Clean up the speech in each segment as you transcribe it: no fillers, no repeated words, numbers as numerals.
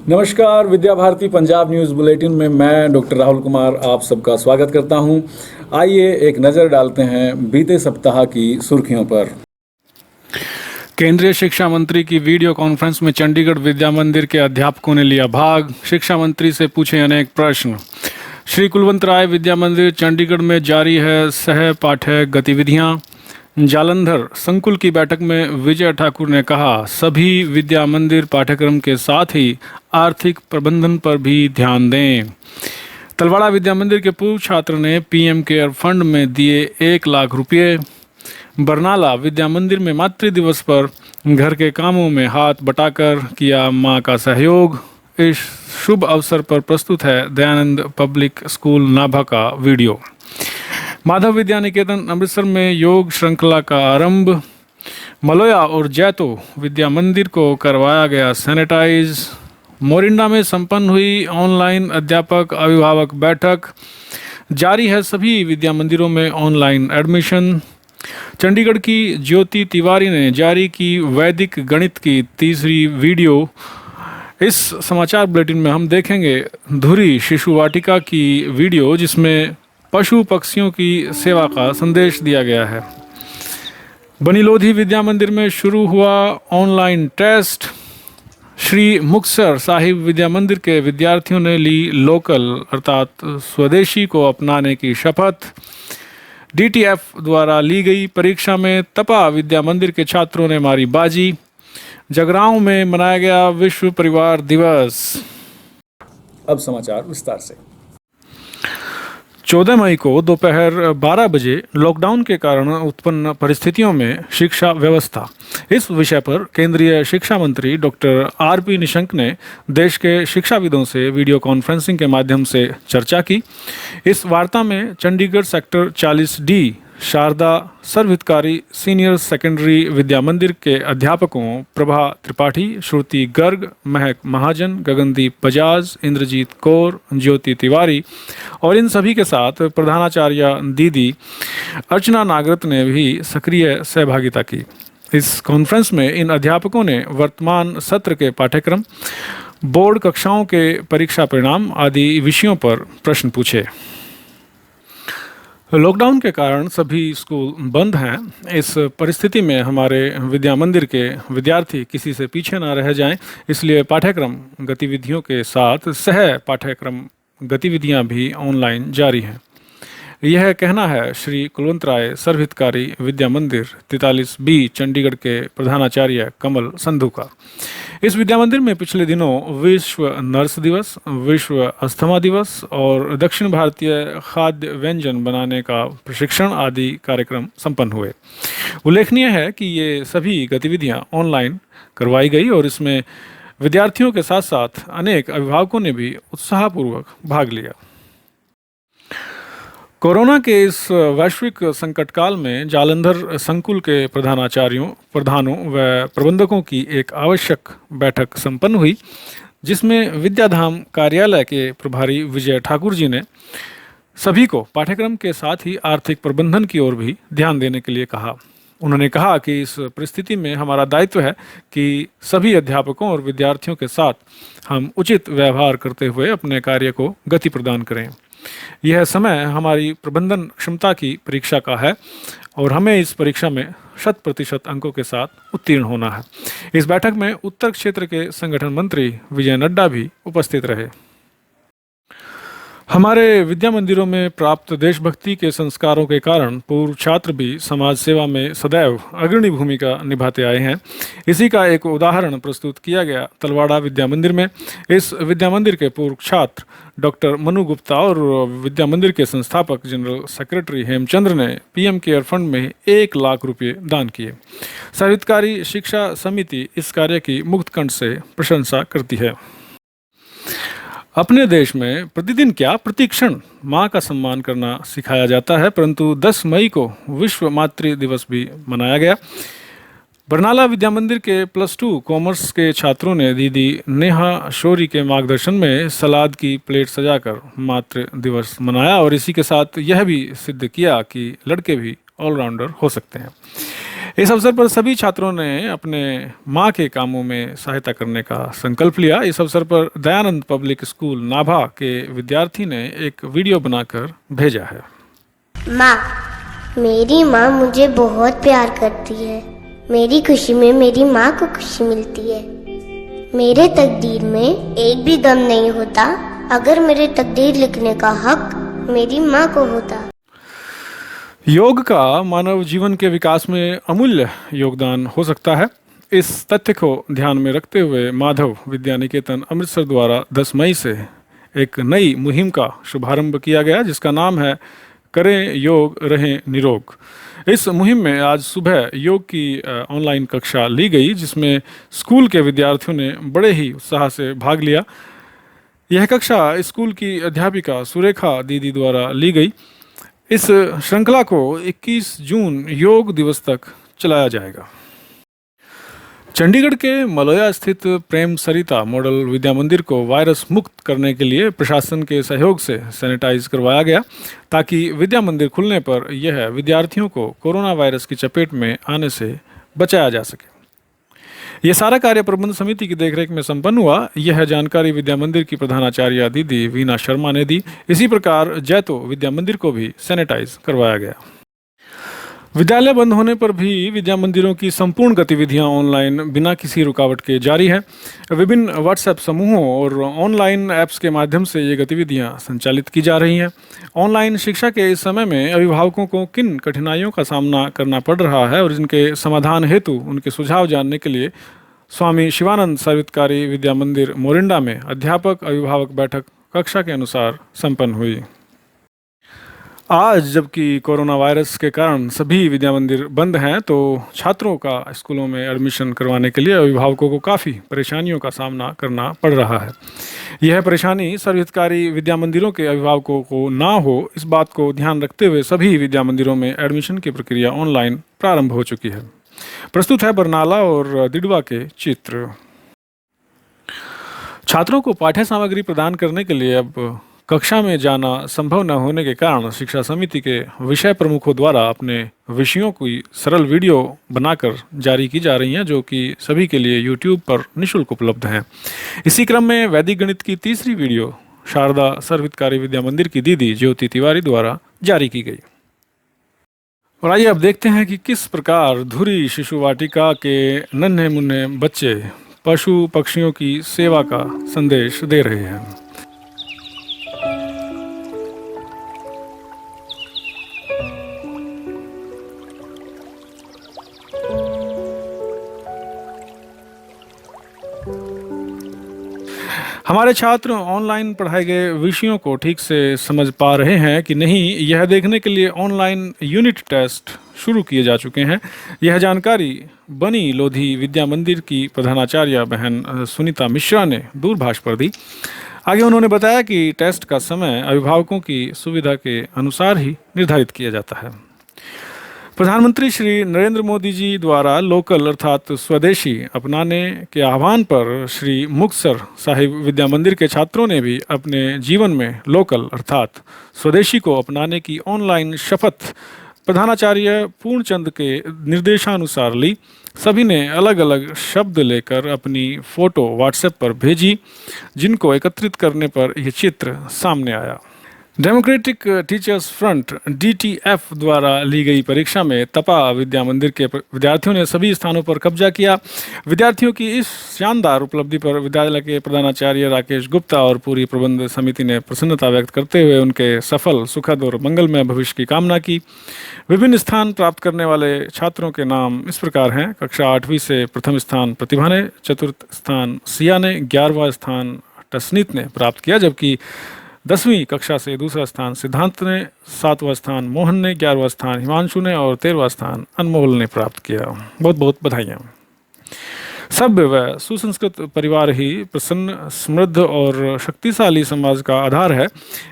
नमस्कार, Vidya Bharati Punjab news bulletin में मैं डॉक्टर राहुल कुमार आप सबका स्वागत करता हूं। आइए एक नज़र डालते हैं बीते सप्ताह की सुर्खियों पर। केंद्रीय शिक्षा मंत्री की वीडियो कॉन्फ्रेंस में चंडीगढ़ विद्या मंदिर के अध्यापकों ने लिया भाग। शिक्षा मंत्री से पूछे अनेक प्रश्न। श्री कुलवंत राय विद्या मंदिर चंडीगढ़ में जारी है सह पाठ्य गतिविधियां। जालंधर संकुल की बैठक में विजय ठाकुर ने कहा, सभी विद्या मंदिर पाठ्यक्रम के साथ ही आर्थिक प्रबंधन पर भी ध्यान दें। तलवाड़ा विद्या मंदिर के पूर्व छात्र ने पीएम केयर फंड में दिए 1 लाख रुपये। बरनाला विद्या मंदिर में मातृ दिवस पर घर के कामों में हाथ बटाकर किया मां का सहयोग। इस शुभ अवसर पर प्रस्तुत है दयानंद पब्लिक स्कूल नाभा का वीडियो। माधव विद्या निकेतन अमृतसर में योग श्रृंखला का आरंभ। मलोया और जैतो विद्या मंदिर को करवाया गया सैनिटाइज। मोरिंडा में संपन्न हुई ऑनलाइन अध्यापक अभिभावक बैठक। जारी है सभी विद्या मंदिरों में ऑनलाइन एडमिशन। चंडीगढ़ की ज्योति तिवारी ने जारी की वैदिक गणित की तीसरी वीडियो। इस समाचार बुलेटिन में हम देखेंगे धुरी शिशु वाटिका की वीडियो, जिसमें पशु पक्षियों की सेवा का संदेश दिया गया है। बनीलोधी विद्या मंदिर में शुरू हुआ ऑनलाइन टेस्ट। श्री मुक्तसर साहिब विद्या मंदिर के विद्यार्थियों ने ली लोकल अर्थात स्वदेशी को अपनाने की शपथ। डीटीएफ द्वारा ली गई परीक्षा में तपा विद्या मंदिर के छात्रों ने मारी बाजी। जगरांव में मनाया गया विश्व परिवार दिवस। अब समाचार विस्तार से। 14 मई को दोपहर 12 बजे लॉकडाउन के कारण उत्पन्न परिस्थितियों में शिक्षा व्यवस्था, इस विषय पर केंद्रीय शिक्षा मंत्री डॉक्टर आरपी निशंक ने देश के शिक्षाविदों से वीडियो कॉन्फ्रेंसिंग के माध्यम से चर्चा की। इस वार्ता में चंडीगढ़ सेक्टर 40D शारदा सर्वहितकारी सीनियर सेकेंडरी विद्या मंदिर के अध्यापकों प्रभा त्रिपाठी, श्रुति गर्ग, महक महाजन, गगनदीप बजाज, इंद्रजीत कौर, ज्योति तिवारी और इन सभी के साथ प्रधानाचार्य दीदी अर्चना नागरत ने भी सक्रिय सहभागिता की। इस कॉन्फ्रेंस में इन अध्यापकों ने वर्तमान सत्र के पाठ्यक्रम, बोर्ड कक्षाओं के परीक्षा परिणाम आदि विषयों पर प्रश्न पूछे। लॉकडाउन के कारण सभी स्कूल बंद हैं। इस परिस्थिति में हमारे विद्या मंदिर के विद्यार्थी किसी से पीछे ना रह जाएं, इसलिए पाठ्यक्रम गतिविधियों के साथ सह पाठ्यक्रम गतिविधियां भी ऑनलाइन जारी हैं। यह कहना है श्री कुलवंत राय सर्वहितकारी विद्या मंदिर 43B चंडीगढ़ के प्रधानाचार्य कमल संधू का। इस विद्या मंदिर में पिछले दिनों विश्व नर्स दिवस, विश्व अस्थमा दिवस और दक्षिण भारतीय खाद्य व्यंजन बनाने का प्रशिक्षण आदि कार्यक्रम संपन्न हुए। उल्लेखनीय है कि ये सभी गतिविधियां ऑनलाइन करवाई गई और इसमें विद्यार्थियों के साथ साथ अनेक अभिभावकों ने भी उत्साहपूर्वक भाग लिया। कोरोना के इस वैश्विक संकट काल में जालंधर संकुल के प्रधानों व प्रबंधकों की एक आवश्यक बैठक संपन्न हुई, जिसमें विद्याधाम कार्यालय के प्रभारी विजय ठाकुर जी ने सभी को पाठ्यक्रम के साथ ही आर्थिक प्रबंधन की ओर भी ध्यान देने के लिए कहा। उन्होंने कहा कि इस परिस्थिति में हमारा दायित्व है कि सभी अध्यापकों और विद्यार्थियों के साथ हम उचित व्यवहार करते हुए अपने कार्य को गति प्रदान करें। यह समय हमारी प्रबंधन क्षमता की परीक्षा का है और हमें इस परीक्षा में 100% अंकों के साथ उत्तीर्ण होना है। इस बैठक में उत्तर क्षेत्र के संगठन मंत्री विजय नड्डा भी उपस्थित रहे। हमारे विद्या मंदिरों में प्राप्त देशभक्ति के संस्कारों के कारण पूर्व छात्र भी समाज सेवा में सदैव अग्रणी भूमिका निभाते आए हैं। इसी का एक उदाहरण प्रस्तुत किया गया तलवाड़ा विद्या मंदिर में। इस विद्या मंदिर के पूर्व छात्र डॉक्टर मनु गुप्ता और विद्या मंदिर के संस्थापक जनरल सेक्रेटरी हेमचंद्र ने पीएम केयर फंड में 1 लाख रुपये दान किए। सर्वहितकारी शिक्षा समिति इस कार्य की मुक्त कंठ से प्रशंसा करती है। अपने देश में प्रतिदिन क्या प्रतिक्षण माँ का सम्मान करना सिखाया जाता है, परंतु 10 मई को विश्व मातृ दिवस भी मनाया गया। बरनाला विद्या मंदिर के +2 कॉमर्स के छात्रों ने दीदी नेहा शौरी के मार्गदर्शन में सलाद की प्लेट सजाकर मातृ दिवस मनाया और इसी के साथ यह भी सिद्ध किया कि लड़के भी ऑलराउंडर हो सकते हैं। इस अवसर पर सभी छात्रों ने अपने माँ के कामों में सहायता करने का संकल्प लिया। इस अवसर पर दयानंद पब्लिक स्कूल नाभा के विद्यार्थी ने एक वीडियो बनाकर भेजा है। माँ, मेरी माँ मुझे बहुत प्यार करती है। मेरी खुशी में मेरी माँ को खुशी मिलती है। मेरे तकदीर में एक भी गम नहीं होता अगर मेरे तकदीर लिखने का हक मेरी माँ को होता। योग का मानव जीवन के विकास में अमूल्य योगदान हो सकता है। इस तथ्य को ध्यान में रखते हुए माधव विद्या निकेतन अमृतसर द्वारा 10 मई से एक नई मुहिम का शुभारंभ किया गया, जिसका नाम है करें योग रहें निरोग। इस मुहिम में आज सुबह योग की ऑनलाइन कक्षा ली गई, जिसमें स्कूल के विद्यार्थियों ने बड़े ही उत्साह से भाग लिया। यह कक्षा स्कूल की अध्यापिका सुरेखा दीदी द्वारा ली गई। इस श्रृंखला को 21 जून योग दिवस तक चलाया जाएगा। चंडीगढ़ के मलोया स्थित प्रेम सरिता मॉडल विद्या मंदिर को वायरस मुक्त करने के लिए प्रशासन के सहयोग से सैनिटाइज करवाया गया, ताकि विद्या मंदिर खुलने पर यह विद्यार्थियों को कोरोना वायरस की चपेट में आने से बचाया जा सके। यह सारा कार्य प्रबंध समिति की देखरेख में संपन्न हुआ। यह जानकारी विद्या मंदिर की प्रधानाचार्य दीदी वीना शर्मा ने दी। इसी प्रकार जैतो विद्या मंदिर को भी सैनिटाइज करवाया गया। विद्यालय बंद होने पर भी विद्या मंदिरों की संपूर्ण गतिविधियां ऑनलाइन बिना किसी रुकावट के जारी है। विभिन्न व्हाट्सएप समूहों और ऑनलाइन ऐप्स के माध्यम से ये गतिविधियां संचालित की जा रही हैं। ऑनलाइन शिक्षा के इस समय में अभिभावकों को किन कठिनाइयों का सामना करना पड़ रहा है और इनके समाधान हेतु उनके सुझाव जानने के लिए स्वामी शिवानंद सर्वितकारी विद्या मंदिर मोरिंडा में अध्यापक अभिभावक बैठक कक्षा के अनुसार संपन्न हुई। आज जबकि कोरोना वायरस के कारण सभी विद्या मंदिर बंद हैं, तो छात्रों का स्कूलों में एडमिशन करवाने के लिए अभिभावकों को काफ़ी परेशानियों का सामना करना पड़ रहा है। यह परेशानी सर्वहितकारी विद्या मंदिरों के अभिभावकों को ना हो, इस बात को ध्यान रखते हुए सभी विद्या मंदिरों में एडमिशन की प्रक्रिया ऑनलाइन प्रारंभ हो चुकी है। प्रस्तुत है बरनाला और दिडवा के चित्र। छात्रों को पाठ्य सामग्री प्रदान करने के लिए अब कक्षा में जाना संभव न होने के कारण शिक्षा समिति के विषय प्रमुखों द्वारा अपने विषयों की सरल वीडियो बनाकर जारी की जा रही हैं, जो कि सभी के लिए YouTube पर निःशुल्क उपलब्ध हैं। इसी क्रम में वैदिक गणित की तीसरी वीडियो शारदा सर्वहितकारी विद्या मंदिर की दीदी ज्योति तिवारी द्वारा जारी की गई। और आइए अब देखते हैं कि किस प्रकार धुरी शिशु वाटिका के नन्हे मुन्ने बच्चे पशु पक्षियों की सेवा का संदेश दे रहे हैं। हमारे छात्र ऑनलाइन पढ़ाए गए विषयों को ठीक से समझ पा रहे हैं कि नहीं, यह देखने के लिए ऑनलाइन यूनिट टेस्ट शुरू किए जा चुके हैं। यह जानकारी बनी लोधी विद्या मंदिर की प्रधानाचार्य बहन सुनीता मिश्रा ने दूरभाष पर दी। आगे उन्होंने बताया कि टेस्ट का समय अभिभावकों की सुविधा के अनुसार ही निर्धारित किया जाता है। प्रधानमंत्री श्री नरेंद्र मोदी जी द्वारा लोकल अर्थात स्वदेशी अपनाने के आह्वान पर श्री मुक्तसर साहिब विद्या मंदिर के छात्रों ने भी अपने जीवन में लोकल अर्थात स्वदेशी को अपनाने की ऑनलाइन शपथ प्रधानाचार्य पूर्णचंद के निर्देशानुसार ली। सभी ने अलग अलग शब्द लेकर अपनी फ़ोटो व्हाट्सएप पर भेजी, जिनको एकत्रित करने पर यह चित्र सामने आया। डेमोक्रेटिक टीचर्स फ्रंट DTF द्वारा ली गई परीक्षा में तपा विद्या मंदिर के विद्यार्थियों ने सभी स्थानों पर कब्जा किया। विद्यार्थियों की इस शानदार उपलब्धि पर विद्यालय के प्रधानाचार्य राकेश गुप्ता और पूरी प्रबंध समिति ने प्रसन्नता व्यक्त करते हुए उनके सफल, सुखद और मंगलमय भविष्य की कामना की। विभिन्न स्थान प्राप्त करने वाले छात्रों के नाम इस प्रकार हैं। कक्षा 8वीं से प्रथम स्थान प्रतिभा ने, चतुर्थ स्थान सिया ने, 11वां स्थान टसनीत ने प्राप्त किया, जबकि 10वीं कक्षा से दूसरा स्थान सिद्धांत ने, 7वां स्थान मोहन ने, 11वां स्थान हिमांशु ने और 13वां स्थान अनमोल ने प्राप्त किया। बहुत बहुत बधाइयाँ। सभ्य व सुसंस्कृत परिवार ही प्रसन्न, समृद्ध और शक्तिशाली समाज का आधार है,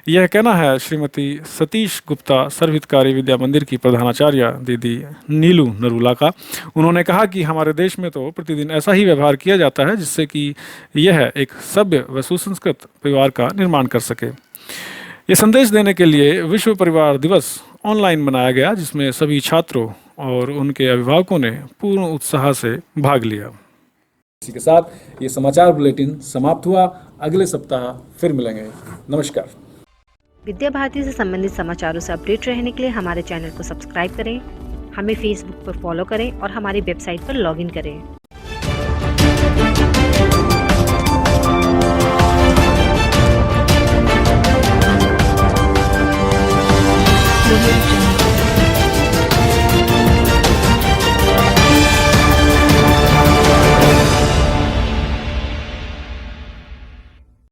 यह कहना है श्रीमती सतीश गुप्ता सर्वहितकारी विद्या मंदिर की प्रधानाचार्य दीदी नीलू नरूला का। उन्होंने कहा कि हमारे देश में तो प्रतिदिन ऐसा ही व्यवहार किया जाता है जिससे कि यह एक सभ्य व सुसंस्कृत परिवार का निर्माण कर सके। ये संदेश देने के लिए विश्व परिवार दिवस ऑनलाइन मनाया गया, जिसमें सभी छात्रों और उनके अभिभावकों ने पूर्ण उत्साह से भाग लिया। इसी के साथ ये समाचार बुलेटिन समाप्त हुआ। अगले सप्ताह फिर मिलेंगे। नमस्कार। विद्या भारती से संबंधित समाचारों से अपडेट रहने के लिए हमारे चैनल को सब्सक्राइब करें, हमें फेसबुक पर फॉलो करें और हमारी वेबसाइट पर लॉगिन करें।